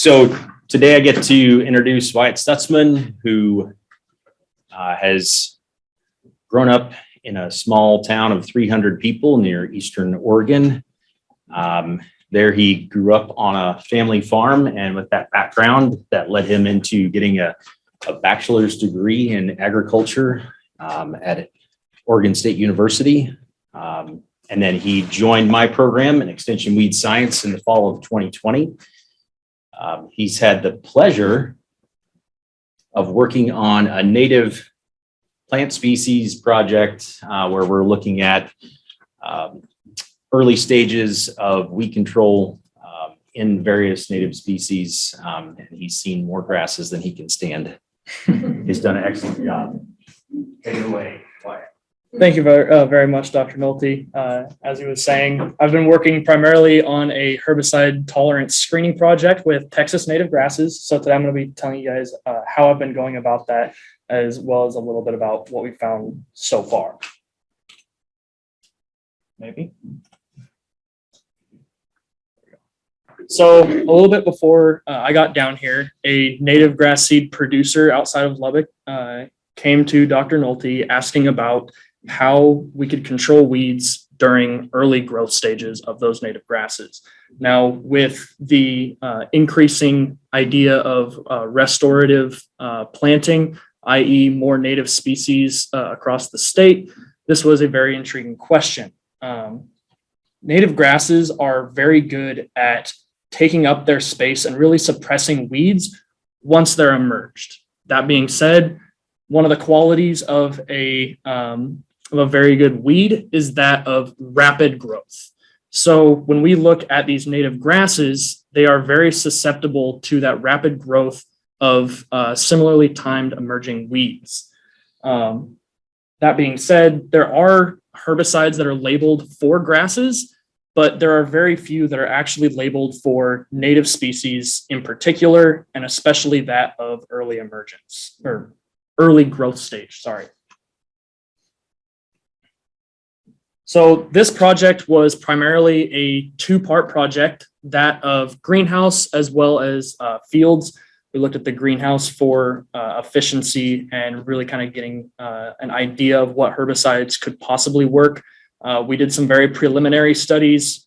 So today I get to introduce Wyatt Stutzman, who has grown up in a small town of 300 people near Eastern Oregon. There he grew up on a family farm, and with that background, that led him into getting a bachelor's degree in agriculture at Oregon State University. And then he joined my program in Extension Weed Science in the fall of 2020. He's had the pleasure of working on a native plant species project where we're looking at early stages of weed control in various native species. And he's seen more grasses than he can stand. He's done an excellent job. Take it away, Wyatt. Thank you very much, Dr. Nolte. As he was saying, I've been working primarily on a herbicide tolerance screening project with Texas native grasses. So today I'm going to be telling you guys how I've been going about that, as well as a little bit about what we found so far. Maybe. So a little bit before I got down here, a native grass seed producer outside of Lubbock came to Dr. Nolte asking about how we could control weeds during early growth stages of those native grasses. Now, with the increasing idea of restorative planting, i.e. more native species across the state, this was a very intriguing question. Native grasses are very good at taking up their space and really suppressing weeds once they're emerged. That being said, one of the qualities of a very good weed is that of rapid growth. So when we look at these native grasses, they are very susceptible to that rapid growth of similarly timed emerging weeds. That being said, there are herbicides that are labeled for grasses, but there are very few that are actually labeled for native species in particular, and especially that of early emergence or early growth stage, sorry. So this project was primarily a two-part project, that of greenhouse as well as fields. We looked at the greenhouse for efficiency and really kind of getting an idea of what herbicides could possibly work. We did some very preliminary studies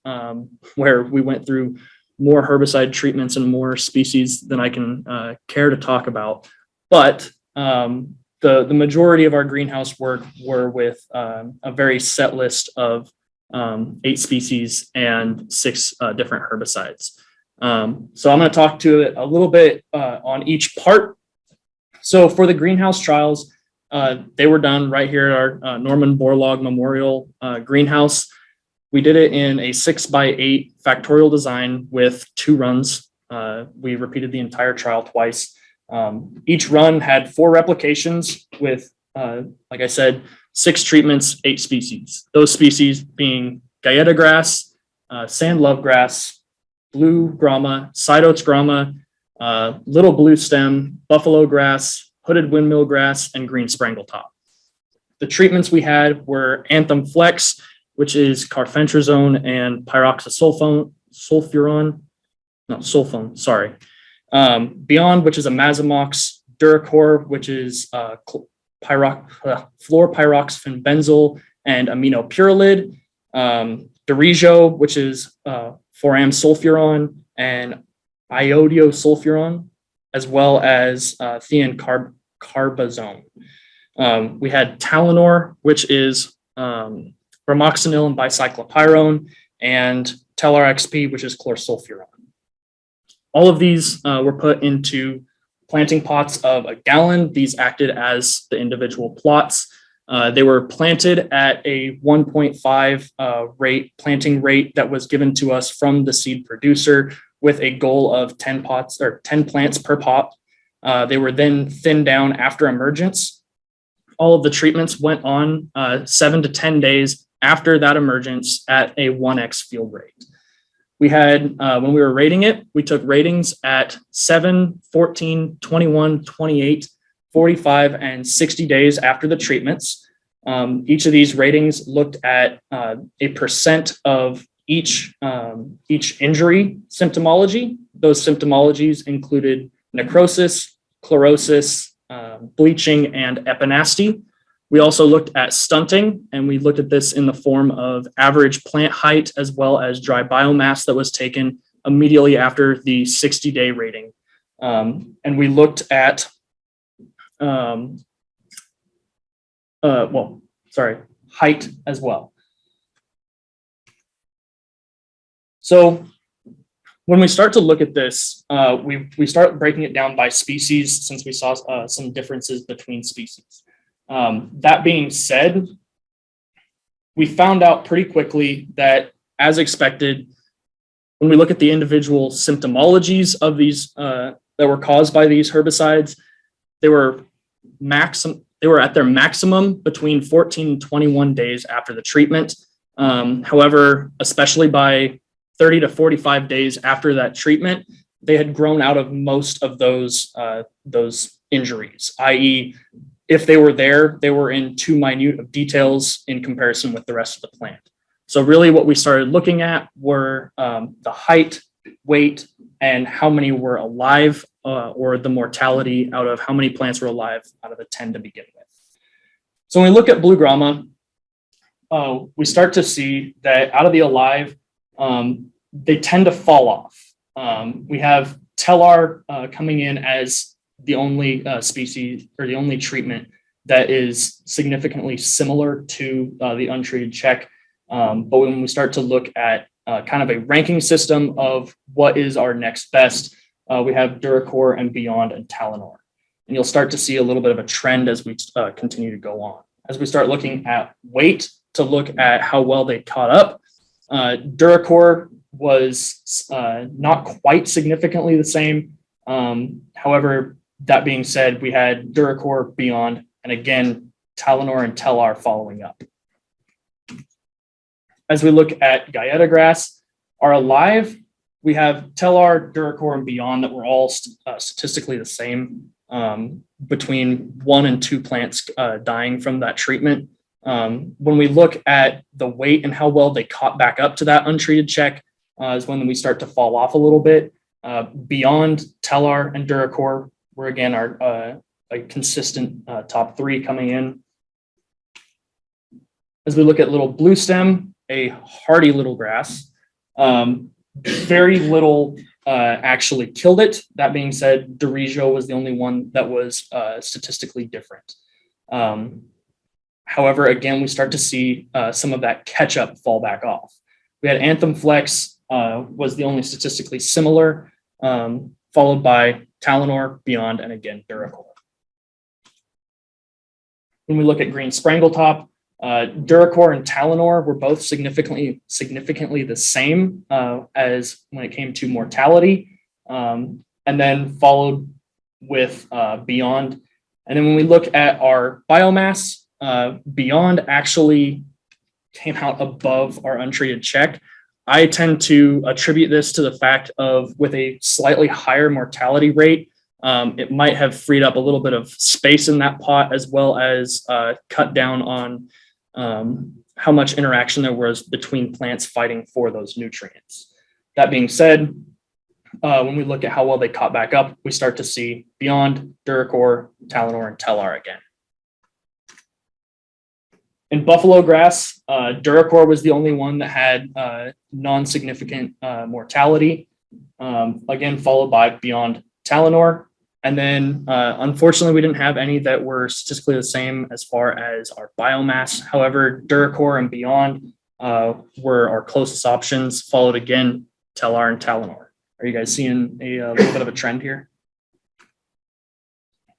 where we went through more herbicide treatments and more species than I can care to talk about. But the majority of our greenhouse work were with a very set list of 8 species and 6 different herbicides. So I'm going to talk to it a little bit on each part. So for the greenhouse trials, they were done right here at our Norman Borlaug Memorial greenhouse. We did it in a 6x8 factorial design with 2 runs. We repeated the entire trial twice. Each run had 4 replications with, like I said, 6 treatments, 8 species. Those species being Galleta grass, sand love grass, blue grama, side oats grama, little blue stem, buffalo grass, hooded windmill grass, and green sprangletop. The treatments we had were Anthem Flex, which is carfentrazone and pyroxasulfone, Beyond, which is a Mazamox, Duracor, which is fluorpyroxfenbenzyl and aminopurolid, Dorijo, which is foramsulfuron and iodiosulfuron, as well as thiacarbazone. We had Talinor, which is bromoxynil and bicyclopyrone, and TelRXP, which is chlorsulfuron. All of these were put into planting pots of a gallon. These acted as the individual plots. They were planted at a 1.5 planting rate that was given to us from the seed producer, with a goal of 10 plants per pot. They were then thinned down after emergence. All of the treatments went on 7 to 10 days after that emergence at a 1x field rate. We had, when we were rating it, we took ratings at 7, 14, 21, 28, 45, and 60 days after the treatments. Each of these ratings looked at a percent of each injury symptomology. those symptomologies included necrosis, chlorosis, bleaching, and epinasty. We also looked at stunting, and we looked at this in the form of average plant height as well as dry biomass that was taken immediately after the 60-day rating. And we looked at, height as well. So when we start to look at this, we start breaking it down by species since we saw some differences between species. That being said, we found out pretty quickly that, as expected, when we look at the individual symptomologies of these that were caused by these herbicides, they were at their maximum between 14 and 21 days after the treatment. However, especially by 30 to 45 days after that treatment, they had grown out of most of those injuries, i.e., if they were there, they were in too minute of details in comparison with the rest of the plant. So really what we started looking at were the height, weight, and how many were alive, or the mortality out of how many plants were alive out of the 10 to begin with. So when we look at blue grama, we start to see that out of the alive, they tend to fall off. We have Telar coming in as the only species or the only treatment that is significantly similar to the untreated check. But when we start to look at kind of a ranking system of what is our next best, we have Duracor and Beyond and Talinor. And you'll start to see a little bit of a trend as we continue to go on. As we start looking at weight to look at how well they caught up, Duracor was not quite significantly the same. However, that being said, we had Duracor, Beyond, and again, Talinor and Telar following up. As we look at Guyetta grass, our alive, we have Telar, Duracor, and Beyond that were all statistically the same, between 1 and 2 plants dying from that treatment. When we look at the weight and how well they caught back up to that untreated check, is when we start to fall off a little bit. Beyond, Telar, and Duracor were again our a consistent top 3 coming in. As we look at little blue stem, a hardy little grass, very little actually killed it. That being said, Derigio was the only one that was statistically different. However, again, we start to see some of that catch up fall back off. We had Anthem Flex was the only statistically similar, followed by Talinor, Beyond, and again, Duracor. When we look at green Sprangletop, Duracor and Talinor were both significantly the same as when it came to mortality, and then followed with Beyond. And then when we look at our biomass, Beyond actually came out above our untreated check. I tend to attribute this to the fact of, with a slightly higher mortality rate, it might have freed up a little bit of space in that pot, as well as cut down on how much interaction there was between plants fighting for those nutrients. That being said, when we look at how well they caught back up, we start to see Beyond, Duracor, Talinor, and Telar again. In buffalo grass, Duracor was the only one that had non-significant mortality, again, followed by Beyond, Talinor. And then, unfortunately, we didn't have any that were statistically the same as far as our biomass. However, Duracor and Beyond were our closest options, followed again, Telar and Talinor. Are you guys seeing a little bit of a trend here?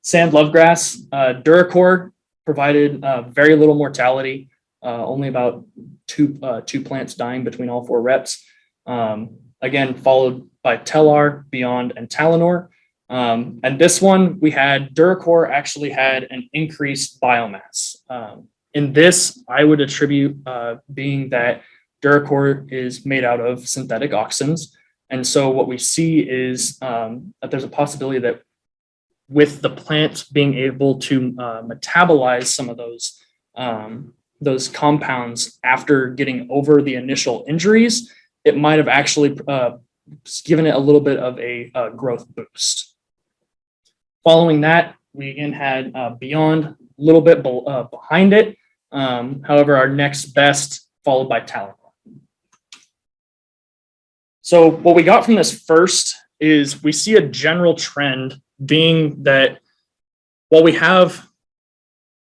Sand lovegrass, Duracor provided very little mortality, only about two plants dying between all 4 reps. Again, followed by Telar, Beyond, and Talinor. And this one, we had Duracor actually had an increased biomass. In this, I would attribute being that Duracor is made out of synthetic auxins. And so what we see is that there's a possibility that with the plant being able to metabolize some of those compounds after getting over the initial injuries, it might have actually giving it a little bit of a growth boost. Following that, we again had Beyond a little bit behind it. However, our next best followed by Talent. So what we got from this first is we see a general trend being that while we have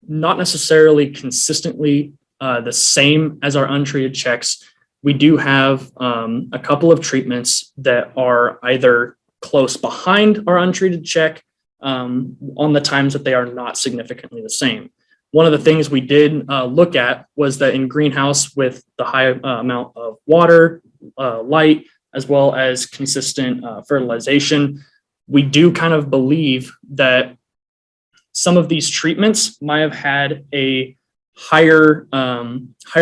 not necessarily consistently the same as our untreated checks, we do have a couple of treatments that are either close behind our untreated check on the times that they are not significantly the same. One of the things we did look at was that in greenhouse with the high amount of water, light, as well as consistent fertilization, we do kind of believe that some of these treatments might have had a higher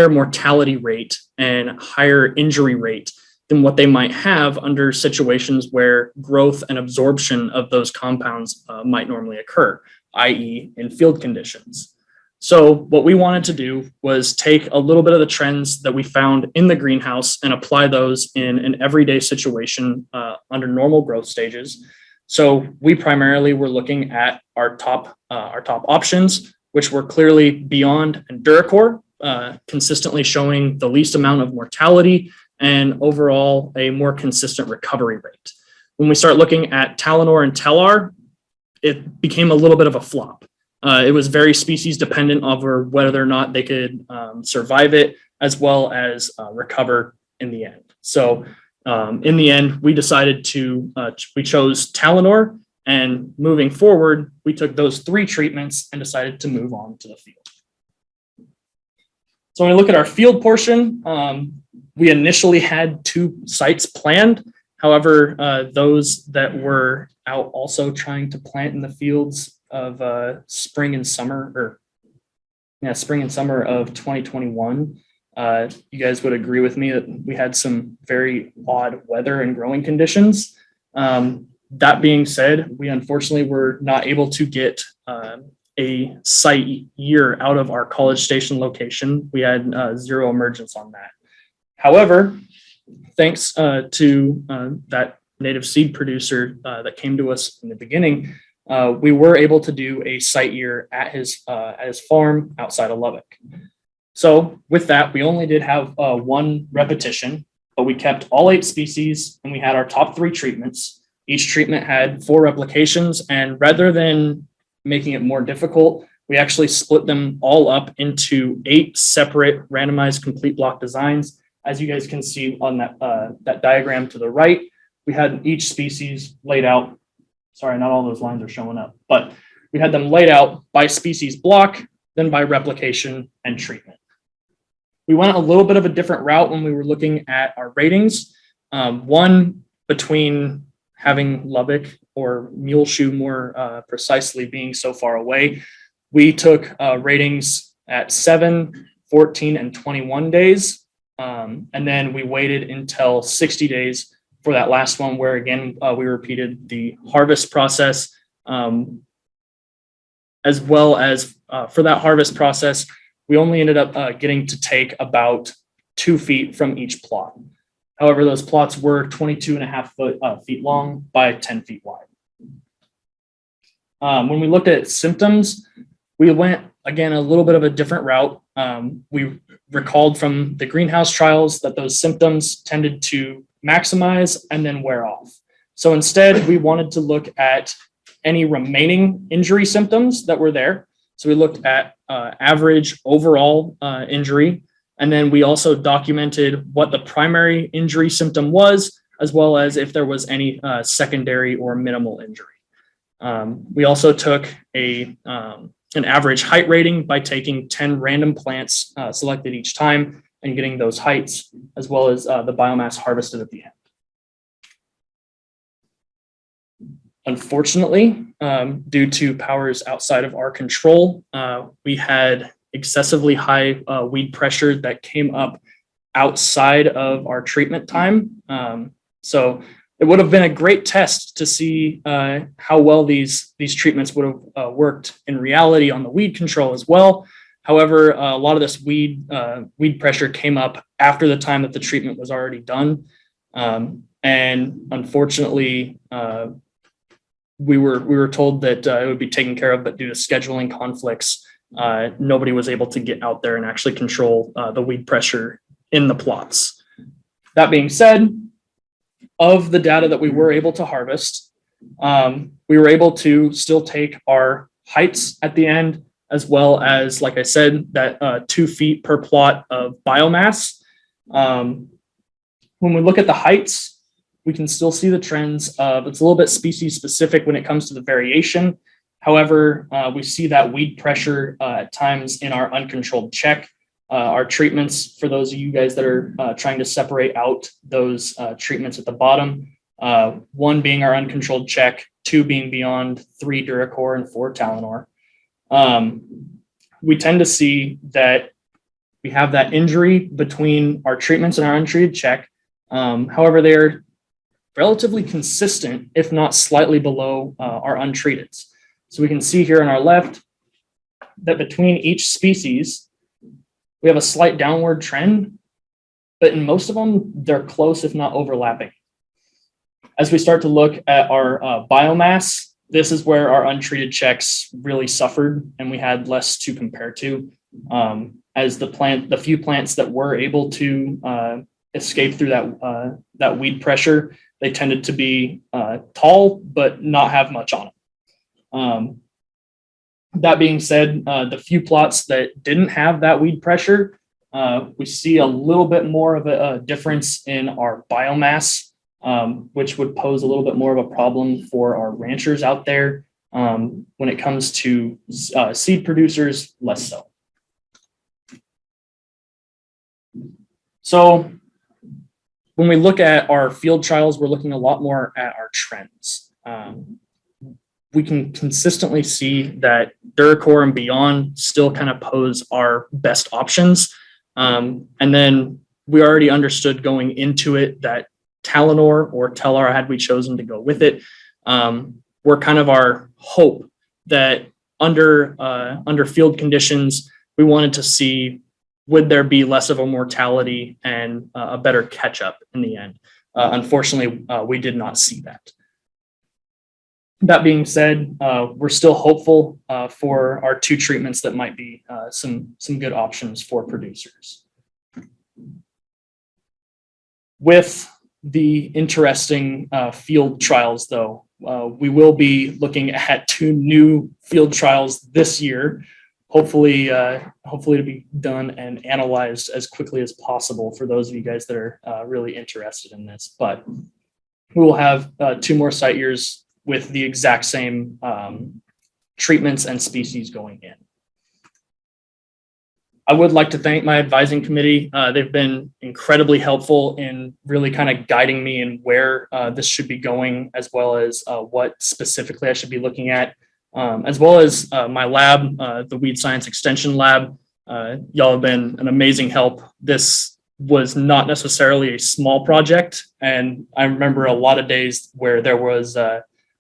mortality rate and higher injury rate than what they might have under situations where growth and absorption of those compounds might normally occur, i.e. in field conditions. So what we wanted to do was take a little bit of the trends that we found in the greenhouse and apply those in an everyday situation under normal growth stages. So we primarily were looking at our top options, which were clearly Beyond and Duracor, consistently showing the least amount of mortality and overall a more consistent recovery rate. When we start looking at Talinor and Telar, it became a little bit of a flop. It was very species dependent over whether or not they could survive it, as well as recover in the end. So in the end, we decided we chose Talinor, and moving forward, we took those 3 treatments and decided to move on to the field. So when we look at our field portion, we initially had 2 sites planned. However, those that were out also trying to plant in the fields of spring and summer of 2021, you guys would agree with me that we had some very odd weather and growing conditions. That being said, we unfortunately were not able to get a site year out of our College Station location. We had 0 emergence on that. However, thanks to that native seed producer that came to us in the beginning, we were able to do a site year at his farm outside of Lubbock. So with that, we only did have 1 repetition, but we kept all 8 species and we had our top 3 treatments. Each treatment had 4 replications, and rather than making it more difficult, we actually split them all up into 8 separate randomized complete block designs. As you guys can see on that diagram to the right, we had each species laid out. Sorry, not all those lines are showing up, but we had them laid out by species block, then by replication and treatment. We went a little bit of a different route when we were looking at our ratings. One, between having Lubbock or Muleshoe more precisely being so far away, we took ratings at 7, 14, and 21 days. And then we waited until 60 days for that last one, where again, we repeated the harvest process, as well as for that harvest process, we only ended up getting to take about 2 feet from each plot. However, those plots were 22.5 feet long by 10 feet wide. When we looked at symptoms, we went, again, a little bit of a different route. We recalled from the greenhouse trials that those symptoms tended to maximize and then wear off. So instead, we wanted to look at any remaining injury symptoms that were there. So we looked at average overall injury, and then we also documented what the primary injury symptom was, as well as if there was any secondary or minimal injury. We also took an average height rating by taking 10 random plants selected each time and getting those heights, as well as the biomass harvested at the end. Unfortunately, due to powers outside of our control, we had excessively high weed pressure that came up outside of our treatment time. So it would have been a great test to see how well these treatments would have worked in reality on the weed control as well. However, a lot of this weed pressure came up after the time that the treatment was already done. and unfortunately, we were told that it would be taken care of, but due to scheduling conflicts, nobody was able to get out there and actually control the weed pressure in the plots. That being said, of the data that we were able to harvest, we were able to still take our heights at the end, as well as, like I said, that 2 feet per plot of biomass. When we look at the heights, we can still see the trends of, it's a little bit species specific when it comes to the variation. However, we see that weed pressure at times in our uncontrolled check. Our treatments, for those of you guys that are trying to separate out those treatments at the bottom, 1 being our uncontrolled check, 2 being beyond, 3 Duracor, and 4 Talinor. We tend to see that we have that injury between our treatments and our untreated check. However, they're relatively consistent, if not slightly below our untreated. So we can see here on our left that between each species, we have a slight downward trend, but in most of them, they're close, if not overlapping. As we start to look at our biomass, this is where our untreated checks really suffered, and we had less to compare to. As the few plants that were able to escape through that weed pressure, they tended to be tall, but not have much on them. That being said, the few plots that didn't have that weed pressure, we see a little bit more of a difference in our biomass, which would pose a little bit more of a problem for our ranchers out there. When it comes to seed producers, less so. So when we look at our field trials, we're looking a lot more at our trends. We can consistently see that Duracor and beyond still kind of pose our best options. And then we already understood going into it that Talinor or Telar, had we chosen to go with it, were kind of our hope that under field conditions, we wanted to see, would there be less of a mortality and a better catch up in the end? Unfortunately, we did not see that. That being said, we're still hopeful for our 2 treatments that might be some good options for producers. With the interesting field trials, though, we will be looking at 2 new field trials this year, hopefully to be done and analyzed as quickly as possible for those of you guys that are really interested in this. But we will have 2 more site years with the exact same treatments and species going in. I would like to thank my advising committee. They've been incredibly helpful in really kind of guiding me in where this should be going, as well as what specifically I should be looking at, as well as my lab, the Weed Science Extension Lab. Y'all have been an amazing help. This was not necessarily a small project, and I remember a lot of days where there was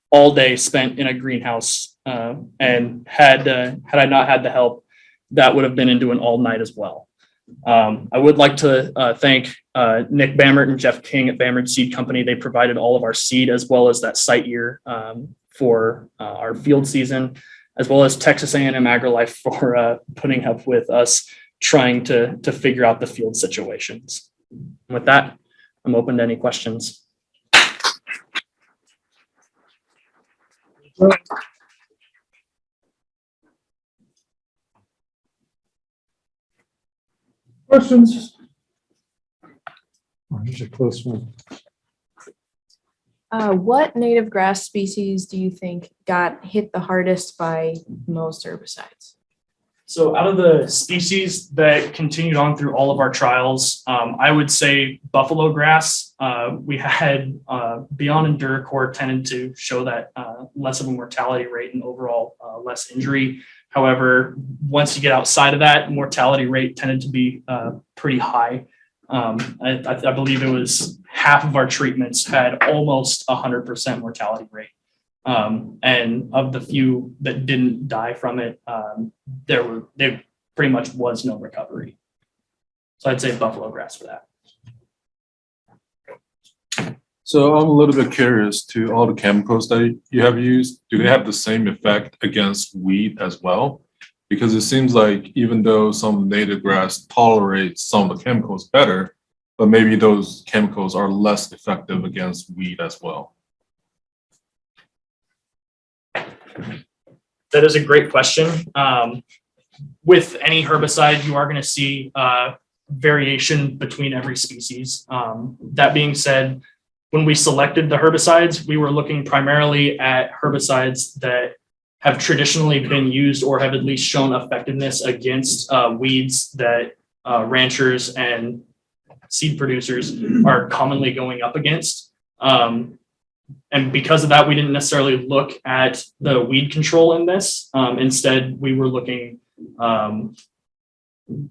all day spent in a greenhouse, and had I not had the help, that would have been into an all night as well. I would like to thank Nick Bammert and Jeff King at Bammert Seed Company. They provided all of our seed as well as that site year for our field season, as well as Texas A&M AgriLife for putting up with us trying to figure out the field situations. With that, I'm open to any questions. Questions? Oh, here's a close one. What native grass species do you think got hit the hardest by most herbicides? So out of the species that continued on through all of our trials, I would say buffalo grass. We had Beyond and Duracor tended to show that less of a mortality rate and overall less injury. However, once you get outside of that, mortality rate tended to be pretty high. I believe it was half of our treatments had almost 100% mortality rate. And of the few that didn't die from it, there pretty much was no recovery. So I'd say buffalo grass for that. So I'm a little bit curious to all the chemicals that you have used. Do they have the same effect against weed as well? Because it seems like even though some native grass tolerates some of the chemicals better, but maybe those chemicals are less effective against weed as well. That is a great question. With any herbicide, you are going to see variation between every species. That being said, when we selected the herbicides, we were looking primarily at herbicides that have traditionally been used or have at least shown effectiveness against weeds that ranchers and seed producers are commonly going up against. And because of that, we didn't necessarily look at the weed control in this. Instead, we were looking,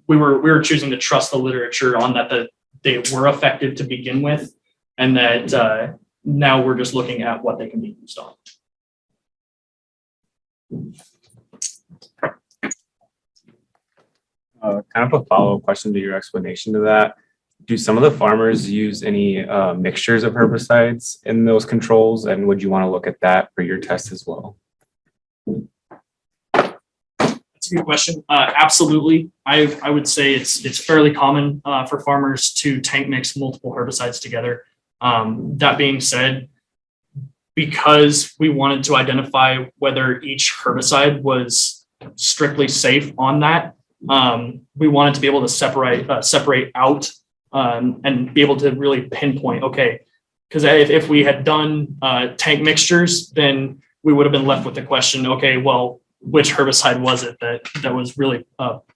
we were choosing to trust the literature on that they were effective to begin with, and that now we're just looking at what they can be used on. Kind of a follow-up question to your explanation to that. Do some of the farmers use any mixtures of herbicides in those controls? And would you want to look at that for your test as well? That's a good question. Absolutely. I would say it's fairly common for farmers to tank mix multiple herbicides together. That being said, because we wanted to identify whether each herbicide was strictly safe on that, we wanted to be able to separate out and be able to really pinpoint, okay, because if we had done tank mixtures, then we would have been left with the question, okay, well, which herbicide was it that was really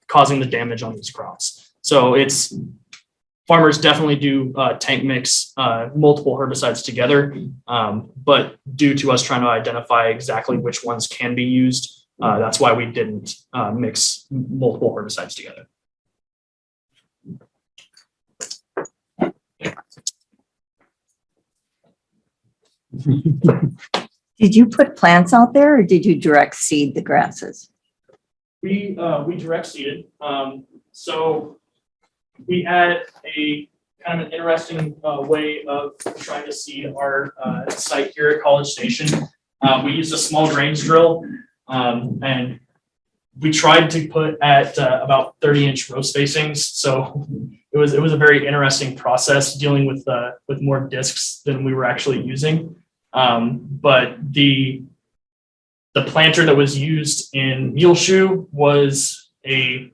causing the damage on these crops? So farmers definitely do tank mix multiple herbicides together, but due to us trying to identify exactly which ones can be used, that's why we didn't mix multiple herbicides together. Did you put plants out there or did you direct seed the grasses? We direct seeded. So we had a kind of an interesting way of trying to seed our site here at College Station. We used a small drains drill, and we tried to put at about 30-inch row spacings. So it was a very interesting process dealing with more discs than we were actually using. But the planter that was used in Muleshoe was a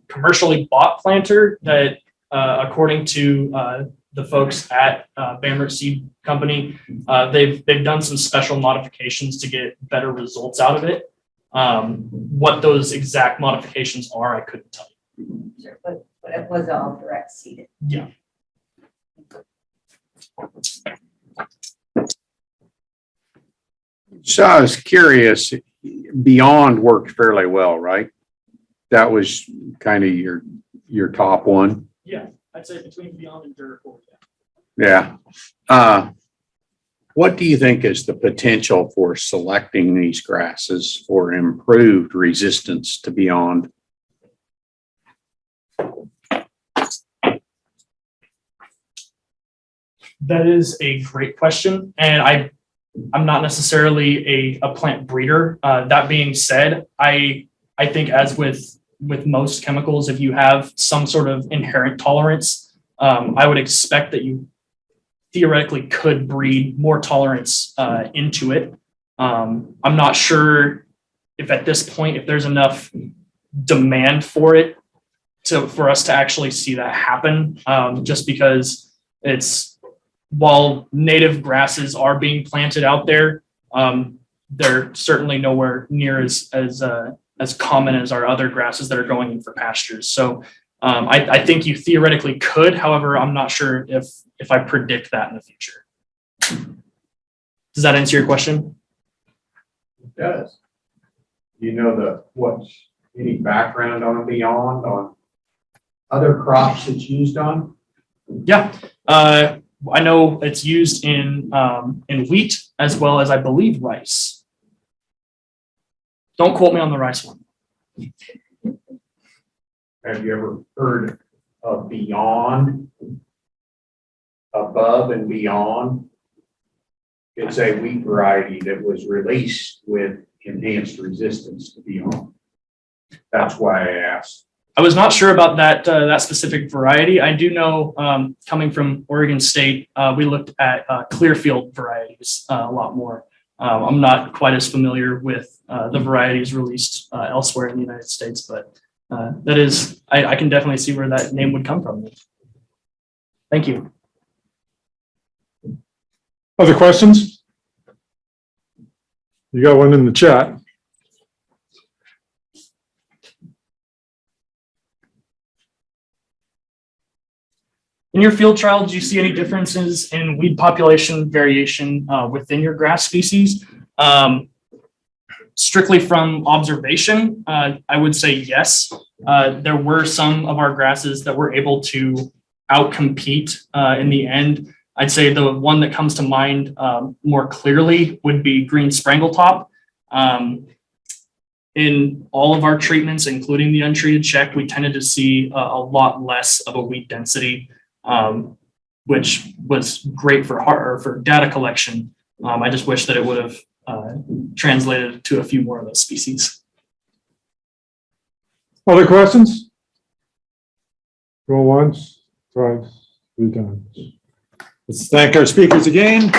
commercially bought planter that, according to the folks at Bamert Seed Company, they've done some special modifications to get better results out of it. What those exact modifications are, I couldn't tell you. Sure, but it was all direct seeded. Yeah. So I was curious, Beyond worked fairly well, right? That was kind of your top one. Yeah, I'd say between Beyond and Duracore. Yeah. What do you think is the potential for selecting these grasses for improved resistance to Beyond? That is a great question, and I'm not necessarily a plant breeder. That being said, I think as with most chemicals, if you have some sort of inherent tolerance, I would expect that you theoretically could breed more tolerance into it. I'm not sure if at this point, if there's enough demand for it for us to actually see that happen, just because while native grasses are being planted out there, they're certainly nowhere near as common as our other grasses that are going in for pastures. So I think you theoretically could, however, I'm not sure if I predict that in the future. Does that answer your question? It does. You know any background on Beyond on other crops it's used on? Yeah. I know it's used in wheat as well as I believe rice. Don't quote me on the rice one. Have you ever heard of Beyond above and beyond. It's a wheat variety that was released with enhanced resistance to beyond. That's why I asked. I was not sure about that specific variety. I do know, coming from Oregon State, we looked at Clearfield varieties a lot more. I'm not quite as familiar with the varieties released elsewhere in the United States, but that is, I can definitely see where that name would come from. Thank you. Other questions? You got one in the chat. In your field trial, did you see any differences in weed population variation within your grass species? Strictly from observation, I would say yes. There were some of our grasses that were able to outcompete in the end. I'd say the one that comes to mind more clearly would be green sprangletop. In all of our treatments, including the untreated check, we tended to see a lot less of a weed density, which was great for data collection. I just wish that it would have translated to a few more of those species. Other questions? Go once, twice, 3 times. Let's thank our speakers again.